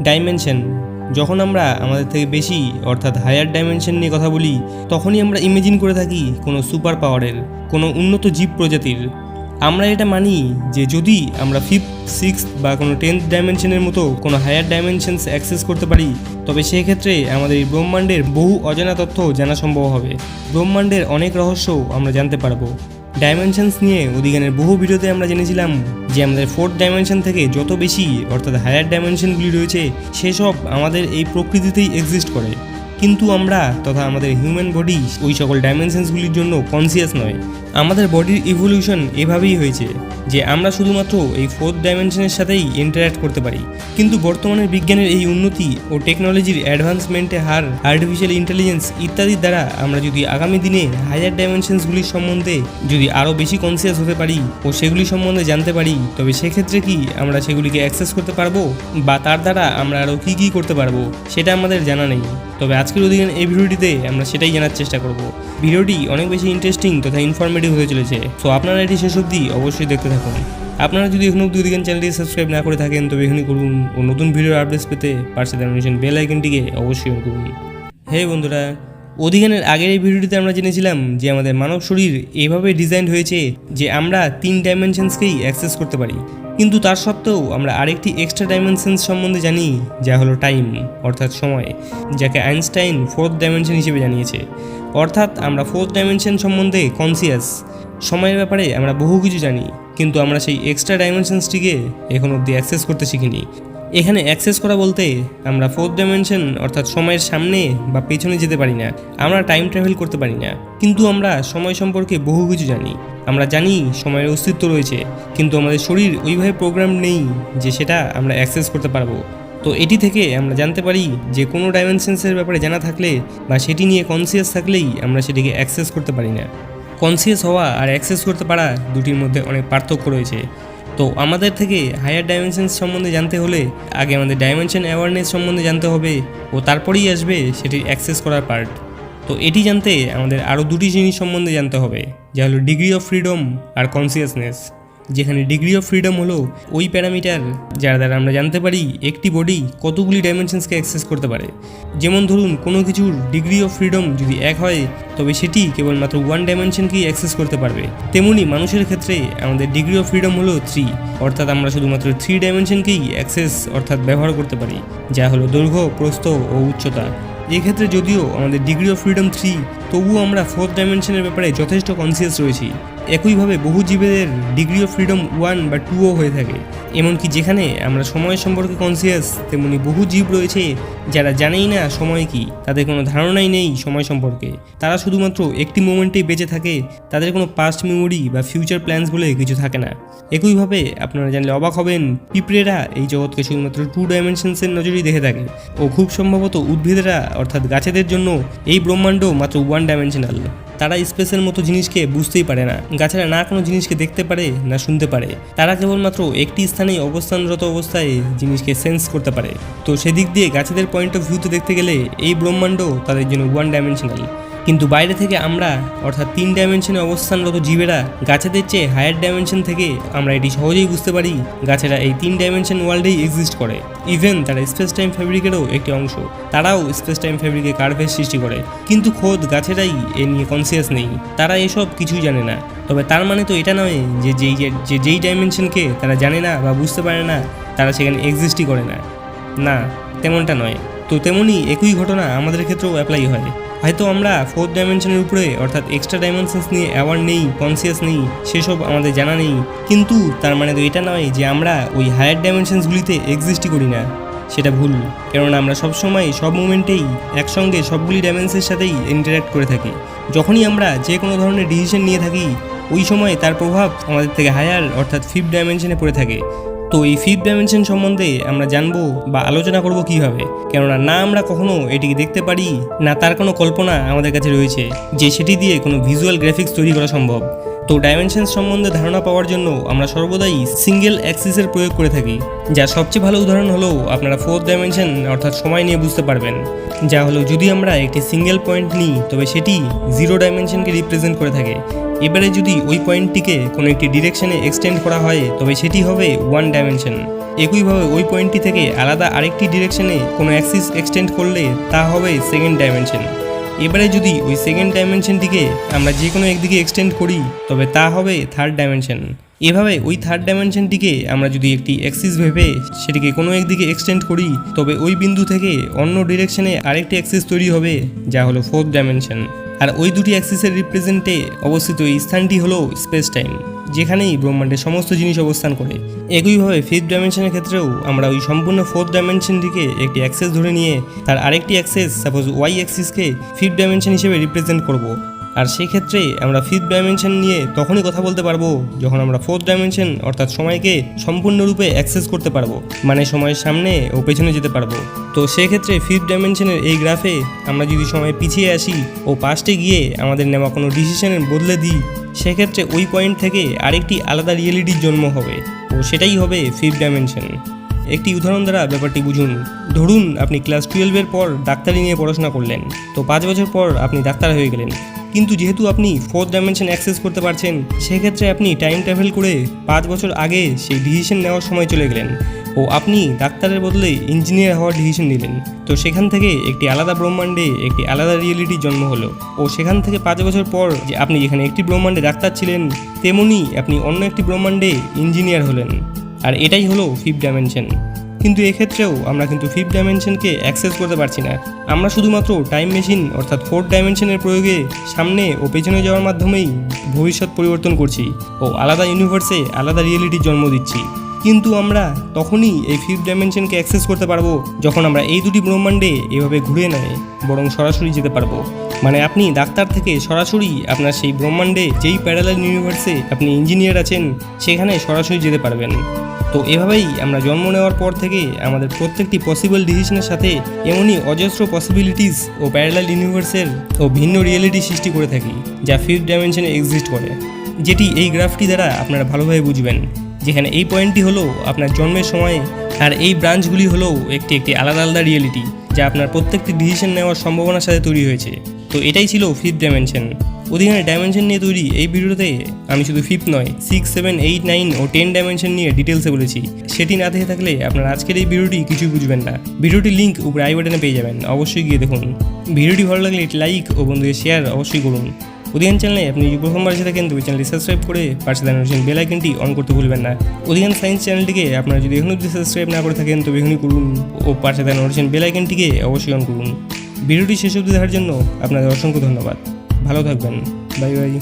Dimension. যখন আমরা আমাদের থেকে বেশি অর্থাৎ হায়ার ডাইমেনশন নিয়ে কথা বলি, তখনই আমরা ইমেজিন করে থাকি কোনো সুপার পাওয়ারের, কোনো উন্নত জীব প্রজাতির। আমরা এটা মানি যে যদি আমরা 5th, 6th বা কোনো 10th ডাইমেনশনের মতো কোনো হায়ার ডাইমেনশনস অ্যাক্সেস করতে পারি, তবে সেক্ষেত্রে আমাদের এই ব্রহ্মাণ্ডের বহু অজানা তথ্য জানা সম্ভব হবে। ব্রহ্মাণ্ডের অনেক রহস্য আমরা জানতে পারবো। ডাইমেনশনস নিয়ে অধিগানের বহু ভিডিওতে আমরা জেনেছিলাম যে আমাদের 4th ডাইমেনশন থেকে যত বেশি অর্থাৎ হায়ার ডাইমেনশনগুলি রয়েছে সেসব আমাদের এই প্রকৃতিতেই এক্সিস্ট করে, কিন্তু আমরা তথা আমাদের হিউম্যান বডি ওই সকল ডাইমেনশনসগুলির জন্য কনসিয়াস নয়। আমাদের বডির ইভলিউশন এভাবেই হয়েছে যে আমরা শুধুমাত্র এই 4th ডাইমেনশনের সাথেই ইন্টারঅ্যাক্ট করতে পারি। কিন্তু বর্তমানের বিজ্ঞানের এই উন্নতি ও টেকনোলজির অ্যাডভান্সমেন্টের হার, আর্টিফিশিয়াল ইন্টেলিজেন্স ইত্যাদির দ্বারা আমরা যদি আগামী দিনে হায়ার ডাইমেনশনসগুলির সম্বন্ধে যদি আরও বেশি কনসিয়াস হতে পারি ও সেগুলি সম্বন্ধে জানতে পারি, তবে সেক্ষেত্রে কি আমরা সেগুলিকে অ্যাক্সেস করতে পারবো বা তার দ্বারা আমরা আরও কী কী করতে পারবো সেটা আমাদের জানা নেই। তবে আজকের অধিকার এই ভিডিওটিতে আমরা সেটাই জানার চেষ্টা করব। ভিডিওটি অনেক বেশি ইন্টারেস্টিং তথা ইনফরমেটিভ হতে চলেছে, সো আপনারা এটি শেষ অবধি অবশ্যই দেখতে থাকুন। আপনারা যদি এখনও অবধি অধিকার চ্যানেলটি সাবস্ক্রাইব না করে থাকেন তবে এখনই করুন ও নতুন ভিডিওর আপডেটস পেতে পাশে নোটিফিকেশন বেল আইকনটিকে অবশ্যই অন করুন। হে বন্ধুরা, অধিকারের আগের এই ভিডিওটিতে আমরা জেনেছিলাম যে আমাদের মানব শরীর এভাবে ডিজাইন হয়েছে যে আমরা 3 ডাইমেনশনসকেই অ্যাক্সেস করতে পারি, কিন্তু তার সত্ত্বেও আমরা আরেকটি এক্সট্রা ডাইমেনশনস সম্বন্ধে জানি যা হলো টাইম অর্থাৎ সময়, যাকে আইনস্টাইন 4th ডাইমেনশন হিসেবে জানিয়েছে। অর্থাৎ আমরা 4th ডাইমেনশন সম্বন্ধে কনসিয়াস। সময়ের ব্যাপারে আমরা বহু কিছু জানি, কিন্তু আমরা সেই এক্সট্রা ডাইমেনশনসটিকে এখন অবধি অ্যাক্সেস করতে শিখিনি। এখানে অ্যাক্সেস করা বলতে আমরা 4th ডাইমেনশন অর্থাৎ সময়ের সামনে বা পেছনে যেতে পারি না, আমরা টাইম ট্রাভেল করতে পারি না, কিন্তু আমরা সময় সম্পর্কে বহু কিছু জানি। আমরা জানি সময়ের অস্তিত্ব রয়েছে, কিন্তু আমাদের শরীর ওইভাবে প্রোগ্রাম নেই যে সেটা আমরা অ্যাক্সেস করতে পারবো। তো এটি থেকে আমরা জানতে পারি যে কোনো ডাইমেনশনসের ব্যাপারে জানা থাকলে বা সেটি নিয়ে কনসিয়াস থাকলেই আমরা সেটিকে অ্যাক্সেস করতে পারি না। কনসিয়াস হওয়া আর অ্যাক্সেস করতে পারা দুটির মধ্যে অনেক পার্থক্য রয়েছে। তো আমাদের থেকে হায়ার ডাইমেনশনস সম্বন্ধে জানতে হলে আগে আমাদের ডাইমেনশন অ্যাওয়ারনেস সম্বন্ধে জানতে হবে ও তারপরেই আসবে সেটির অ্যাক্সেস করার পার্ট। তো এটি জানতে আমাদের আরও দুটি জিনিস সম্বন্ধে জানতে হবে, যা হলো ডিগ্রি অফ ফ্রিডম আর কনসিয়াসনেস। যেখানে ডিগ্রি অফ ফ্রিডম হলো ওই প্যারামিটার যার দ্বারা আমরা জানতে পারি একটি বডি কতগুলি ডাইমেনশনসকে অ্যাক্সেস করতে পারে। যেমন ধরুন কোনো কিছুর ডিগ্রি অফ ফ্রিডম যদি 1 হয় তবে সেটি কেবলমাত্র 1 ডাইমেনশনকেই অ্যাক্সেস করতে পারবে। তেমনি মানুষের ক্ষেত্রে আমাদের ডিগ্রি অফ ফ্রিডম হলো 3, অর্থাৎ আমরা শুধুমাত্র 3 ডাইমেনশনকেই অ্যাক্সেস অর্থাৎ ব্যবহার করতে পারি, যা হলো দৈর্ঘ্য, প্রস্থ ও উচ্চতা। এক্ষেত্রে যদিও আমাদের ডিগ্রি অফ ফ্রিডম 3, তবুও আমরা 4th ডাইমেনশনের ব্যাপারে যথেষ্ট কনসিয়াস রয়েছি। একইভাবে বহু জীবের ডিগ্রি অফ ফ্রিডম 1 বা 2ও হয়ে থাকে। এমনকি যেখানে আমরা সময় সম্পর্কে কনসিয়াস, তেমনি বহু জীব রয়েছে যারা জানেই না সময় কি, তাদের কোনো ধারণাই নেই সময় সম্পর্কে। তারা শুধুমাত্র একটি মোমেন্টেই বেঁচে থাকে, তাদের কোনো পাস্ট মেমোরি বা ফিউচার প্ল্যানস বলে কিছু থাকে না। একইভাবে আপনারা জানলে অবাক হবেন, পিঁপড়েরা এই জগৎকে শুধুমাত্র 2 ডাইমেনশনসের নজরেই দেখে থাকে ও খুব সম্ভবত উদ্ভিদেরা অর্থাৎ গাছেদের জন্য এই ব্রহ্মাণ্ড মাত্র 1 ডাইমেনশনাল। তারা স্পেসের মতো জিনিসকে বুঝতেই পারে না। গাছেরা না কোনো জিনিসকে দেখতে পারে না শুনতে পারে, তারা কেবলমাত্র একটি স্থানেই অবস্থানরত অবস্থায় জিনিসকে সেন্স করতে পারে। তো সেদিক দিয়ে গাছেদের পয়েন্ট অফ ভিউতে দেখতে গেলে এই ব্রহ্মাণ্ড তাদের জন্য 1 ডাইমেনশনাল। কিন্তু বাইরে থেকে আমরা অর্থাৎ 3 ডাইমেনশনে অবস্থানরত জীবেরা গাছেদের চেয়ে হায়ার ডাইমেনশন থেকে আমরা এটি সহজেই বুঝতে পারি গাছেরা এই 3 ডাইমেনশন ওয়ার্ল্ডেই এক্সিস্ট করে। ইভেন তারা স্পেস টাইম ফ্যাব্রিকেরও একটি অংশ, তারাও স্পেস টাইম ফ্যাব্রিকে কার্ভের সৃষ্টি করে, কিন্তু খোদ গাছেরাই এ নিয়ে কনসিয়াস নেই, তারা এসব কিছুই জানে না। তবে তার মানে তো এটা নয় যে যেই ডাইমেনশনকে তারা জানে না বা বুঝতে পারে না তারা সেখানে এক্সিস্টই করে না, না তেমনটা নয়। তো তেমনই একই ঘটনা আমাদের ক্ষেত্রেও অ্যাপ্লাই হয়। হয়তো আমরা 4th ডাইমেনশনের উপরে অর্থাৎ এক্সট্রা ডাইমেনশনস নিয়ে অ্যাওয়ার নেই, কনসিয়াস নেই, সেসব আমাদের জানা নেই, কিন্তু তার মানে তো এটা নয় যে আমরা ওই হায়ার ডাইমেনশনসগুলিতে এক্সিস্টই করি না। সেটা ভুল, কেননা আমরা সবসময় সব মোমেন্টেই একসঙ্গে সবগুলি ডাইমেনশনের সাথেই ইন্টারঅ্যাক্ট করে থাকি। যখনই আমরা যে কোনো ধরনের ডিসিশন নিয়ে থাকি ওই সময় তার প্রভাব আমাদের থেকে হায়ার অর্থাৎ 5th ডাইমেনশনে পড়ে থাকে। তো এই 5th ডাইমেনশন সম্বন্ধে আমরা জানবো বা আলোচনা করব কীভাবে, কেননা না আমরা কখনো এটিকে দেখতে পারি না তার কোনো কল্পনা আমাদের কাছে রয়েছে যে সেটি দিয়ে কোনো ভিজুয়াল গ্রাফিক্স তৈরি করা সম্ভব। তো ডাইমেনশন সম্বন্ধে ধারণা পাওয়ার জন্য আমরা সর্বদাই সিঙ্গেল অ্যাক্সিসের প্রয়োগ করে থাকি, যার সবচেয়ে ভালো উদাহরণ হলো আপনারা 4th ডাইমেনশন অর্থাৎ সময় নিয়ে বুঝতে পারবেন, যা হলো যদি আমরা একটি সিঙ্গেল পয়েন্ট নিই তবে সেটি 0 ডাইমেনশনকে রিপ্রেজেন্ট করে থাকে। এবারে যদি ওই পয়েন্টটিকে কোনো একটি ডিরেকশনে এক্সটেন্ড করা হয় তবে সেটি হবে ওয়ান ডাইমেনশন। একইভাবে ওই পয়েন্টটি থেকে আলাদা আরেকটি ডিরেকশনে কোনো অ্যাক্সিস এক্সটেন্ড করলে তা হবে সেকেন্ড ডাইমেনশন। এবারে যদি ওই সেকেন্ড ডাইমেনশনটিকে আমরা যে কোনো একদিকে এক্সটেন্ড করি তবে তা হবে থার্ড ডাইমেনশন। এভাবে ওই থার্ড ডাইমেনশনটিকে আমরা যদি একটি অ্যাক্সিস ভেবে সেটিকে কোনো একদিকে এক্সটেন্ড করি তবে ওই বিন্দু থেকে অন্য ডিরেকশনে আরেকটি অ্যাক্সিস তৈরি হবে যা হলো ফোর্থ ডাইমেনশন। আর ওই দুটি অ্যাক্সিসের রিপ্রেজেন্টে অবস্থিত এই স্থানটি হলো স্পেস টাইম, যেখানেই ব্রহ্মাণ্ডের সমস্ত জিনিস অবস্থান করে। একইভাবে ফিফথ ডাইমেনশনের ক্ষেত্রেও আমরা ওই সম্পূর্ণ ফোর্থ ডাইমেনশনটিকে একটি অ্যাক্সেস ধরে নিয়ে তার আরেকটি অ্যাক্সেস সাপোজ ওয়াই অ্যাক্সিসকে ফিফথ ডাইমেনশন হিসেবে রিপ্রেজেন্ট করব। আর সেই ক্ষেত্রে আমরা ফিফথ ডাইমেনশন নিয়ে তখনই কথা বলতে পারবো যখন আমরা ফোর্থ ডাইমেনশন অর্থাৎ সময়কে সম্পূর্ণরূপে অ্যাক্সেস করতে পারবো, মানে সময়ের সামনে ও পেছনে যেতে পারবো। তো সেক্ষেত্রে ফিফথ ডাইমেনশনের এই গ্রাফে আমরা যদি সময় পিছিয়ে আসি ও পাস্টে গিয়ে আমাদের নেওয়া কোনো ডিসিশনের বদলে দিই, সেক্ষেত্রে ওই পয়েন্ট থেকে আরেকটি আলাদা রিয়েলিটির জন্ম হবে ও সেটাই হবে ফিফথ ডাইমেনশন। একটি উদাহরণ দ্বারা ব্যাপারটি বুঝুন। ধরুন আপনি ক্লাস 12-এর পর ডাক্তারি নিয়ে পড়াশোনা করলেন, তো 5 বছর পর আপনি ডাক্তার হয়ে গেলেন। কিন্তু যেহেতু আপনি ফোর্থ ডাইমেনশন অ্যাক্সেস করতে পারছেন, সেক্ষেত্রে আপনি টাইম ট্রাভেল করে 5 বছর আগে সেই ডিসিশন নেওয়ার সময় চলে গেলেন ও আপনি ডাক্তারের বদলে ইঞ্জিনিয়ার হওয়ার ডিসিশন নিলেন। তো সেখান থেকে একটি আলাদা ব্রহ্মাণ্ডে একটি আলাদা রিয়েলিটির জন্ম হলো ও সেখান থেকে 5 বছর পর যে আপনি যেখানে একটি ব্রহ্মাণ্ডে ডাক্তার ছিলেন তেমনি আপনি অন্য একটি ব্রহ্মাণ্ডে ইঞ্জিনিয়ার হলেন। আর এটাই হলো ফিফথ ডাইমেনশন। কিন্তু এক্ষেত্রেও আমরা কিন্তু ফিফথ ডাইমেনশনকে অ্যাক্সেস করতে পারছি না। আমরা শুধুমাত্র টাইম মেশিন অর্থাৎ ফোর্থ ডাইমেনশনের প্রয়োগে সামনে ও পেছনে যাওয়ার মাধ্যমেই ভবিষ্যৎ পরিবর্তন করছি ও আলাদা ইউনিভার্সে আলাদা রিয়েলিটির জন্ম দিচ্ছি। কিন্তু আমরা তখনই এই ফিফথ ডাইমেনশনকে অ্যাক্সেস করতে পারবো যখন আমরা এই দুটি ব্রহ্মাণ্ডে এভাবে ঘুরে নয় বরং সরাসরি যেতে পারবো। মানে আপনি ডাক্তার থেকে সরাসরি আপনার সেই ব্রহ্মাণ্ডে যেই প্যারালাল ইউনিভার্সে আপনি ইঞ্জিনিয়ার আছেন সেখানে সরাসরি যেতে পারবেন। তো এভাবেই আমরা জন্ম নেওয়ার পর থেকে আমাদের প্রত্যেকটি পসিবল ডিসিশনের সাথে এমনই অজস্র পসিবিলিটিস ও প্যারালাল ইউনিভার্সের ও ভিন্ন রিয়েলিটি সৃষ্টি করে থাকি যা ফিফথ ডাইমেনশনে এক্সিস্ট করে, যেটি এই গ্রাফটি দ্বারা আপনারা ভালোভাবে বুঝবেন। যেখানে এই পয়েন্টটি হলো আপনার জন্মের সময় আর এই ব্রাঞ্চগুলি হলো একটি একটি আলাদা আলাদা রিয়েলিটি যা আপনার প্রত্যেকটি ডিসিশন নেওয়ার সম্ভাবনার সাথে তৈরি হয়েছে। তো এটাই ছিল ফিফথ ডাইমেনশন। অধিকাংশ ডাইমেনশন নিয়ে তৈরি এই ভিডিওতে আমি শুধু ফিফথ নয় 6, 7, 8, 9 ও 10 ডাইমেনশন নিয়ে ডিটেলসে বলেছি। সেটি না দেখে থাকলে আপনার আজকের এই ভিডিওটি কিছুই বুঝবেন না। ভিডিওটির লিঙ্ক উপরে আই বাটনে পেয়ে যাবেন, অবশ্যই গিয়ে দেখুন। ভিডিওটি ভালো লাগলে একটি লাইক ও বন্ধুদের শেয়ার অবশ্যই করুন। অধিকাংশ চ্যানেলে আপনি যদি প্রথমবার এসে থাকেন তবে চ্যানেলটি সাবস্ক্রাইব করে পাশে থাকা নোটিফিকেশন বেল আইকনটি অন করতে ভুলবেন না। অধিকাংশ সায়েন্স চ্যানেলটিকে আপনারা যদি এখনও যদি সাবস্ক্রাইব না করে থাকেন তবে এখনই করুন ও পাশে থাকা নোটিফিকেশন বেল আইকনটিকে অবশ্যই অন করুন। ভিডিওটি শেষ অবধি দেখার জন্য আপনাদের অসংখ্য ধন্যবাদ। ভালো থাকবেন। Bye bye.